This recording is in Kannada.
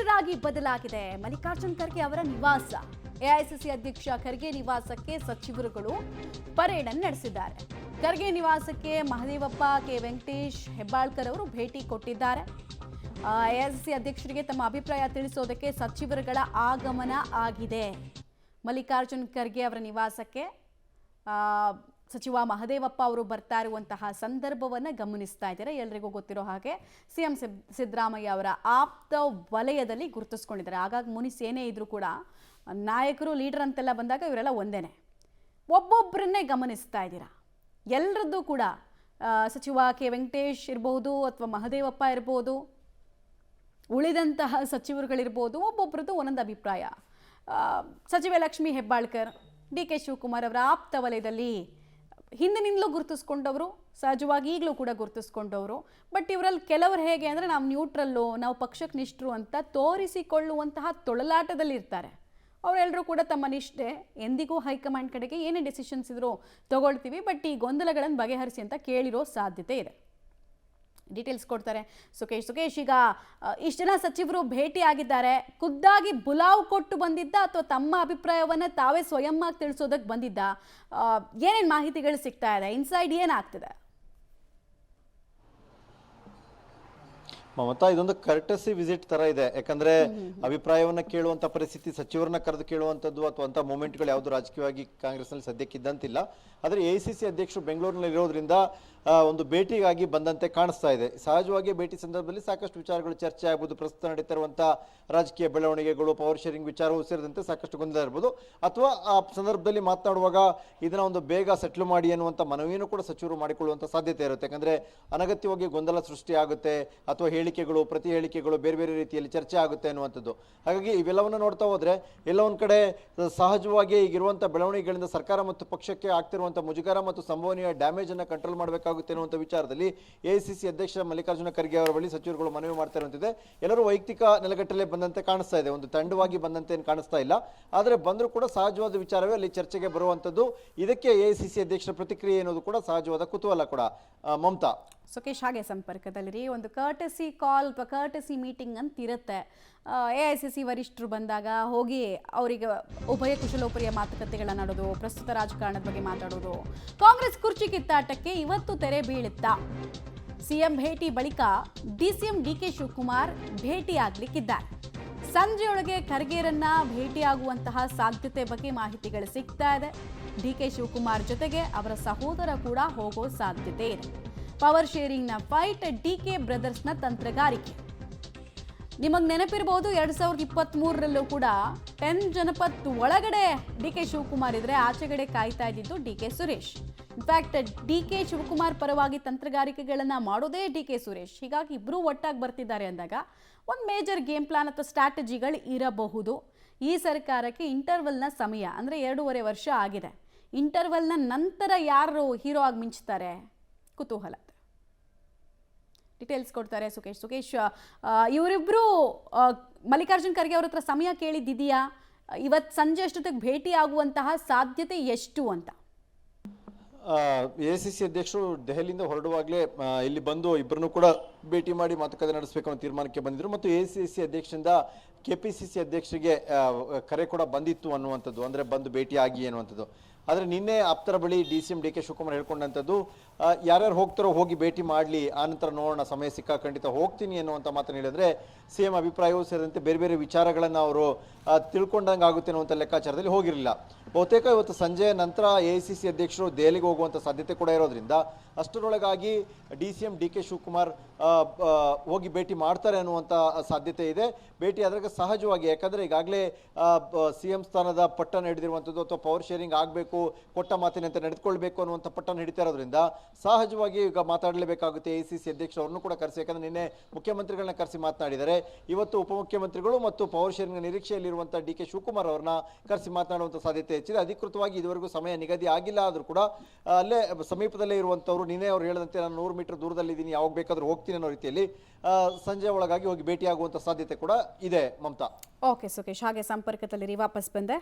ದಿಢೀರಾಗಿ ಬದಲಾಗಿದೆ. ಮಲ್ಲಿಕಾರ್ಜುನ್ ಖರ್ಗೆ ಅವರ ನಿವಾಸ, ಎಐಸಿಸಿ ಅಧ್ಯಕ್ಷ ಖರ್ಗೆ ನಿವಾಸಕ್ಕೆ ಸಚಿವರುಗಳು ಪರೇಡ್ ಅನ್ನು ನಡೆಸಿದ್ದಾರೆ. ಖರ್ಗೆ ನಿವಾಸಕ್ಕೆ ಮಹದೇವಪ್ಪ, ಕೆ ವೆಂಕಟೇಶ್, ಹೆಬ್ಬಾಳ್ಕರ್ ಅವರು ಭೇಟಿ ಕೊಟ್ಟಿದ್ದಾರೆ. ಎಐಸಿಸಿ ಅಧ್ಯಕ್ಷರಿಗೆ ತಮ್ಮ ಅಭಿಪ್ರಾಯ ತಿಳಿಸೋದಕ್ಕೆ ಸಚಿವರುಗಳ ಆಗಮನ ಆಗಿದೆ. ಮಲ್ಲಿಕಾರ್ಜುನ್ ಖರ್ಗೆ ಅವರ ನಿವಾಸಕ್ಕೆ ಸಚಿವ ಮಹದೇವಪ್ಪ ಅವರು ಬರ್ತಾ ಇರುವಂತಹ ಸಂದರ್ಭವನ್ನು ಗಮನಿಸ್ತಾ ಇದ್ದಾರೆ. ಎಲ್ಲರಿಗೂ ಗೊತ್ತಿರೋ ಹಾಗೆ ಸಿಎಂ ಸಿದ್ದರಾಮಯ್ಯ ಅವರ ಆಪ್ತ ವಲಯದಲ್ಲಿ ಗುರುತಿಸ್ಕೊಂಡಿದ್ದಾರೆ. ಹಾಗಾಗಿ ಮುನಿಸ್ ಏನೇ ಇದ್ರೂ ಕೂಡ ನಾಯಕರು, ಲೀಡರ್ ಅಂತೆಲ್ಲ ಬಂದಾಗ ಇವರೆಲ್ಲ ಒಂದೇನೆ. ಒಬ್ಬೊಬ್ಬರನ್ನೇ ಗಮನಿಸ್ತಾ ಇದ್ದೀರಾ. ಎಲ್ಲರದ್ದು ಕೂಡ ಸಚಿವ ಕೆ ವೆಂಕಟೇಶ್ ಇರ್ಬೋದು ಅಥವಾ ಮಹದೇವಪ್ಪ ಇರ್ಬೋದು, ಉಳಿದಂತಹ ಸಚಿವರುಗಳಿರ್ಬೋದು, ಒಬ್ಬೊಬ್ಬರದ್ದು ಒಂದೊಂದು ಅಭಿಪ್ರಾಯ. ಸಚಿವೆ ಲಕ್ಷ್ಮೀ ಹೆಬ್ಬಾಳ್ಕರ್, ಡಿ ಕೆ ಶಿವಕುಮಾರ್ ಅವರ ಆಪ್ತ ವಲಯದಲ್ಲಿ ಹಿಂದಿನಿಂದಲೂ ಗುರುತಿಸ್ಕೊಂಡವರು, ಸಹಜವಾಗಿ ಈಗಲೂ ಕೂಡ ಗುರುತಿಸ್ಕೊಂಡವರು. ಬಟ್ ಇವರಲ್ಲಿ ಕೆಲವರು ಹೇಗೆ ಅಂದರೆ ನಾವು ನ್ಯೂಟ್ರಲ್ಲು, ನಾವು ಪಕ್ಷಕ್ಕೆ ನಿಷ್ಠರು ಅಂತ ತೋರಿಸಿಕೊಳ್ಳುವಂತಹ ತೊಳಲಾಟದಲ್ಲಿ ಇರ್ತಾರೆ. ಅವರೆಲ್ಲರೂ ಕೂಡ ತಮ್ಮ ನಿಷ್ಠೆ, ಎಂದಿಗೂ ಹೈಕಮಾಂಡ್ ಕಡೆಗೆ ಏನೇ ಡೆಸಿಷನ್ಸ್ ಇದ್ರೂ ತಗೊಳ್ತೀವಿ, ಬಟ್ ಈ ಗೊಂದಲಗಳನ್ನು ಬಗೆಹರಿಸಿ ಅಂತ ಕೇಳಿರೋ ಸಾಧ್ಯತೆ ಇದೆ. ಡೀಟೇಲ್ಸ್ ಕೊಡ್ತಾರೆ ಸುಕೇಶ್. ಈಗ ಇಷ್ಟು ಜನ ಸಚಿವರು ಭೇಟಿ ಆಗಿದ್ದಾರೆ. ಖುದ್ದಾಗಿ ಬುಲಾವ್ ಕೊಟ್ಟು ಬಂದಿದ್ದ ಅಥವಾ ತಮ್ಮ ಅಭಿಪ್ರಾಯವನ್ನು ತಾವೇ ಸ್ವಯಂ ಆಗಿ ತಿಳಿಸೋದಕ್ಕೆ ಬಂದಿದ್ದ? ಏನೇನು ಮಾಹಿತಿಗಳು ಸಿಗ್ತಾ ಇದೆ? ಇನ್ಸೈಡ್ ಏನಾಗ್ತಿದೆ? ಮಮತಾ, ಇದೊಂದು ಕರ್ಟಸಿ ವಿಸಿಟ್ ತರ ಇದೆ. ಯಾಕಂದ್ರೆ ಅಭಿಪ್ರಾಯವನ್ನ ಕೇಳುವಂತ ಪರಿಸ್ಥಿತಿ, ಸಚಿವರನ್ನ ಕರೆದು ಕೇಳುವಂತದ್ದು ಅಥವಾ ಅಂತ ಮೂಮೆಂಟ್ಗಳು ಯಾವುದು ರಾಜಕೀಯವಾಗಿ ಕಾಂಗ್ರೆಸ್ ನಲ್ಲಿ ಸದ್ಯಕ್ಕಿದ್ದಂತಿಲ್ಲ. ಆದ್ರೆ ಎಐಸಿಸಿ ಅಧ್ಯಕ್ಷರು ಬೆಂಗಳೂರಿನಲ್ಲಿ ಇರೋದ್ರಿಂದ ಒಂದು ಭೇಟಿಗಾಗಿ ಬಂದಂತೆ ಕಾಣಿಸ್ತಾ ಇದೆ. ಸಹಜವಾಗಿ ಭೇಟಿ ಸಂದರ್ಭದಲ್ಲಿ ಸಾಕಷ್ಟು ವಿಚಾರಗಳು ಚರ್ಚೆ ಆಗಬಹುದು. ಪ್ರಸ್ತುತ ನಡೀತಾ ಇರುವಂತಹ ರಾಜಕೀಯ ಬೆಳವಣಿಗೆಗಳು, ಪವರ್ ಶೇರಿಂಗ್ ವಿಚಾರವೂ ಸೇರಿದಂತೆ ಸಾಕಷ್ಟು ಗೊಂದಲ ಇರಬಹುದು. ಅಥವಾ ಆ ಸಂದರ್ಭದಲ್ಲಿ ಮಾತನಾಡುವಾಗ ಇದನ್ನ ಒಂದು ಬೇಗ ಸೆಟ್ಲ್ ಮಾಡಿ ಅನ್ನುವಂಥ ಮನವಿಯನ್ನು ಕೂಡ ಸಚಿವರು ಮಾಡಿಕೊಳ್ಳುವಂತ ಸಾಧ್ಯತೆ ಇರುತ್ತೆ. ಯಾಕಂದ್ರೆ ಅನಗತ್ಯವಾಗಿ ಗೊಂದಲ ಸೃಷ್ಟಿ ಆಗುತ್ತೆ ಅಥವಾ ಹೇಳಿಕೆಗಳು, ಪ್ರತಿ ಹೇಳಿಕೆಗಳು ಬೇರೆ ಬೇರೆ ರೀತಿಯಲ್ಲಿ ಚರ್ಚೆ ಆಗುತ್ತೆ ಅನ್ನುವಂಥದ್ದು. ಹಾಗಾಗಿ ಇವೆಲ್ಲವನ್ನು ನೋಡ್ತಾ ಹೋದ್ರೆ ಎಲ್ಲ ಒಂದ್ ಕಡೆ ಸಹಜವಾಗಿ ಈಗಿರುವಂತಹ ಬೆಳವಣಿಗೆಗಳಿಂದ ಸರ್ಕಾರ ಮತ್ತು ಪಕ್ಷಕ್ಕೆ ಆಗ್ತಿರುವಂತಹ ಮುಜುಗರ ಮತ್ತು ಸಂಭವನೀಯ ಡ್ಯಾಮೇಜ್ ಅನ್ನ ಕಂಟ್ರೋಲ್ ಮಾಡಬೇಕಾಗುತ್ತೆ ಅನ್ನುವಂಥ ವಿಚಾರದಲ್ಲಿ ಎಐಸಿಸಿ ಅಧ್ಯಕ್ಷ ಮಲ್ಲಿಕಾರ್ಜುನ ಖರ್ಗೆ ಅವರ ಬಳಿ ಸಚಿವರುಗಳು ಮನವಿ ಮಾಡ್ತಾ ಇರುವಂತಿದೆ. ಎಲ್ಲರೂ ವೈಯಕ್ತಿಕ ನೆಲೆಗಟ್ಟಲೆ ಬಂದಂತೆ ಕಾಣಿಸ್ತಾ ಇದೆ, ಒಂದು ತಂಡವಾಗಿ ಬಂದಂತೆ ಏನು ಕಾಣಿಸ್ತಾ ಇಲ್ಲ. ಆದರೆ ಬಂದರೂ ಕೂಡ ಸಹಜವಾದ ವಿಚಾರವೇ ಅಲ್ಲಿ ಚರ್ಚೆಗೆ ಬರುವಂಥದ್ದು. ಇದಕ್ಕೆ ಎಐಸಿಸಿ ಅಧ್ಯಕ್ಷರ ಪ್ರತಿಕ್ರಿಯೆ ಅನ್ನೋದು ಕೂಡ ಸಹಜವಾದ ಕುತೂಹಲ ಕೂಡ. ಮಮತಾ, ಸುಕೇಶ್ ಹಾಗೆ ಸಂಪರ್ಕದಲ್ಲಿರಿ. ಒಂದು ಕರ್ಟಸಿ ಕಾಲ್ ಅಥವಾ ಕರ್ಟಸಿ ಮೀಟಿಂಗ್ ಅಂತ ಇರುತ್ತೆ. ಎಐಸಿಸಿ ವರಿಷ್ಠರು ಬಂದಾಗ ಹೋಗಿ ಅವರಿಗೆ ಉಭಯ ಕುಶಲೋಪರಿಯ ಮಾತುಕತೆಗಳನ್ನ ಆಡೋದು, ಪ್ರಸ್ತುತ ರಾಜಕಾರಣದ ಬಗ್ಗೆ ಮಾತಾಡೋದು. ಕಾಂಗ್ರೆಸ್ ಕುರ್ಚಿ ಕಿತ್ತಾಟಕ್ಕೆ ಇವತ್ತು ತೆರೆ ಬೀಳುತ್ತಾ? ಸಿಎಂ ಭೇಟಿ ಬಳಿಕ ಡಿಸಿಎಂ ಡಿಕೆ ಶಿವಕುಮಾರ್ ಭೇಟಿ ಆಗ್ಲಿಕ್ಕಿದ್ದಾರೆ. ಸಂಜೆಯೊಳಗೆ ಖರ್ಗೆರನ್ನ ಭೇಟಿಯಾಗುವಂತಹ ಸಾಧ್ಯತೆ ಬಗ್ಗೆ ಮಾಹಿತಿಗಳು ಸಿಗ್ತಾ ಇದೆ. ಡಿಕೆ ಶಿವಕುಮಾರ್ ಜೊತೆಗೆ ಅವರ ಸಹೋದರ ಕೂಡ ಹೋಗೋ ಸಾಧ್ಯತೆ ಇದೆ. ಪವರ್ ಶೇರಿಂಗ್ನ ಫೈಟ್, ಡಿಕೆ ಬ್ರದರ್ಸ್ನ ತಂತ್ರಗಾರಿಕೆ. ನಿಮಗೆ ನೆನಪಿರಬಹುದು, 2023ರಲ್ಲೂ ಕೂಡ 10 ಜನಪತ್ ಒಳಗಡೆ ಡಿಕೆ ಶಿವಕುಮಾರ್ ಇದ್ರೆ ಆಚೆಗಡೆ ಕಾಯ್ತಾ ಇದ್ದಿದ್ದು ಡಿಕೆ ಸುರೇಶ್. ಇನ್ಫ್ಯಾಕ್ಟ್ ಡಿಕೆ ಶಿವಕುಮಾರ್ ಪರವಾಗಿ ತಂತ್ರಗಾರಿಕೆಗಳನ್ನ ಮಾಡೋದೇ ಡಿಕೆ ಸುರೇಶ್. ಹೀಗಾಗಿ ಇಬ್ರು ಒಟ್ಟಾಗಿ ಬರ್ತಿದ್ದಾರೆ ಅಂದಾಗ ಒಂದು ಮೇಜರ್ ಗೇಮ್ ಪ್ಲಾನ್ ಅಥವಾ ಸ್ಟ್ರಾಟಜಿಗಳು ಇರಬಹುದು. ಈ ಸರ್ಕಾರಕ್ಕೆ ಇಂಟರ್ವಲ್ನ ಸಮಯ ಅಂದರೆ 2.5 ವರ್ಷ ಆಗಿದೆ. ಇಂಟರ್ವಲ್ನ ನಂತರ ಯಾರು ಹೀರೋ ಆಗಿ ಮಿಂಚ್ತಾರೆ? ಕುತೂಹಲ. ಡೀಟೇಲ್ಸ್ ಕೊಡ್ತಾರೆ ಸುಕೇಶ್. ಇವರಿಬ್ರು ಮಲ್ಲಿಕಾರ್ಜುನ್ ಖರ್ಗೆ ಅವ್ರ ಹತ್ರ ಸಮಯ ಕೇಳಿದ್ದಿದೆಯಾ? ಇವತ್ತು ಸಂಜೆ ಅಷ್ಟೊತ್ತಿಗೆ ಭೇಟಿ ಆಗುವಂತಹ ಸಾಧ್ಯತೆ ಎಷ್ಟು ಅಂತ? ಎಐಸಿಸಿ ಅಧ್ಯಕ್ಷರು ದೆಹಲಿಯಿಂದ ಹೊರಡುವಾಗಲೇ ಇಲ್ಲಿ ಬಂದು ಇಬ್ಬರನ್ನು ಕೂಡ ಭೇಟಿ ಮಾಡಿ ಮಾತುಕತೆ ನಡೆಸಬೇಕು ಅನ್ನೋ ತೀರ್ಮಾನಕ್ಕೆ ಬಂದಿದ್ರು. ಮತ್ತು ಎಐಸಿಸಿ ಅಧ್ಯಕ್ಷರಿಂದ ಕೆಪಿಸಿಸಿ ಅಧ್ಯಕ್ಷರಿಗೆ ಕರೆ ಕೂಡ ಬಂದಿತ್ತು ಅನ್ನುವಂಥದ್ದು, ಅಂದರೆ ಬಂದು ಭೇಟಿಯಾಗಿ ಅನ್ನುವಂಥದ್ದು. ಆದರೆ ನಿನ್ನೆ ಆಪ್ತರ ಬಳಿ ಡಿಸಿಎಂ ಡಿಕೆ ಶಿವಕುಮಾರ್ ಹೇಳ್ಕೊಂಡಂಥದ್ದು, ಯಾರ್ಯಾರು ಹೋಗ್ತಾರೋ ಹೋಗಿ ಭೇಟಿ ಮಾಡಲಿ, ಆನಂತರ ನೋಡೋಣ, ಸಮಯ ಸಿಕ್ಕ ಖಂಡಿತ ಹೋಗ್ತೀನಿ ಅನ್ನುವಂಥ ಮಾತನ್ನು ಹೇಳಿದ್ರೆ ಸಿಎಂ ಅಭಿಪ್ರಾಯವೂ ಸೇರಿದಂತೆ ಬೇರೆ ಬೇರೆ ವಿಚಾರಗಳನ್ನು ಅವರು ತಿಳ್ಕೊಂಡಂಗೆ ಆಗುತ್ತೆ ಅನ್ನುವಂಥ ಲೆಕ್ಕಾಚಾರದಲ್ಲಿ ಹೋಗಿರಲಿಲ್ಲ. ಬಹುತೇಕ ಇವತ್ತು ಸಂಜೆ ನಂತರ ಎಐಸಿಸಿ ಅಧ್ಯಕ್ಷರು ದೆಹಲಿಗೆ ಹೋಗುವಂಥ ಸಾಧ್ಯತೆ ಕೂಡ ಇರೋದ್ರಿಂದ ಅಷ್ಟರೊಳಗಾಗಿ ಡಿಸಿಎಂ ಡಿಕೆ ಶಿವಕುಮಾರ್ ಹೋಗಿ ಭೇಟಿ ಮಾಡ್ತಾರೆ ಅನ್ನುವಂಥ ಸಾಧ್ಯತೆ ಇದೆ. ಭೇಟಿ ಆದಾಗ ಸಹಜವಾಗಿ, ಯಾಕಂದರೆ ಈಗಾಗಲೇ ಸಿಎಂ ಸ್ಥಾನದ ಪಟ್ಟನ್ನು ಹಿಡಿದಿರುವಂಥದ್ದು ಅಥವಾ ಪವರ್ ಶೇರಿಂಗ್ ಆಗಬೇಕು, ಕೊಟ್ಟ ಮಾತಿನಂತೆ ನಡೆದುಕೊಳ್ಬೇಕು ಅನ್ನುವಂಥ ಪಟ್ಟನ್ನು ಹಿಡಿತಾ ಇರೋದ್ರಿಂದ ಸಹಜವಾಗಿ ಈಗ ಮಾತಾಡಲೇಬೇಕಾಗುತ್ತೆ. ಎಐಸಿಸಿ ಅಧ್ಯಕ್ಷರು ಅವ್ರನ್ನೂ ಕೂಡ ಕರೆಸಿ, ಯಾಕಂದರೆ ನಿನ್ನೆ ಮುಖ್ಯಮಂತ್ರಿಗಳನ್ನ ಕರೆಸಿ ಮಾತನಾಡಿದ್ದಾರೆ. ಇವತ್ತು ಉಪಮುಖ್ಯಮಂತ್ರಿಗಳು ಮತ್ತು ಪವರ್ ಶೇರಿಂಗ್ ನಿರೀಕ್ಷೆಯಲ್ಲಿರುವಂಥ ಡಿಕೆ ಶಿವಕುಮಾರ್ ಅವರನ್ನ ಕರೆಸಿ ಮಾತನಾಡುವಂಥ ಸಾಧ್ಯತೆ ಹೆಚ್ಚಿದೆ. ಅಧಿಕೃತವಾಗಿ ಇದುವರೆಗೂ ಸಮಯ ನಿಗದಿ ಆಗಿಲ್ಲ, ಆದರೂ ಕೂಡ ಅಲ್ಲೇ ಸಮೀಪದಲ್ಲೇ ಇರುವಂಥವ್ರು ನಿನ್ನೆ ಅವ್ರು ಹೇಳಿದಂತೆ ನಾನು 100 ಮೀಟರ್ ದೂರದಲ್ಲಿದ್ದೀನಿ, ಯಾವಾಗ ಬೇಕಾದರೂ ಹೋಗ್ತೀನಿ ಅನ್ನೋ ರೀತಿಯಲ್ಲಿ ಸಂಜೆ ಒಳಗಾಗಿ ಹೋಗಿ ಭೇಟಿಯಾಗುವಂಥ ಸಾಧ್ಯತೆ ಕೂಡ ಇದೆ. ಮಮತಾ, ಓಕೆ ಸುಕೇಶ್, ಹಾಗೆ ಸಂಪರ್ಕದಲ್ಲಿ ವಾಪಸ್ ಬಂದೆ.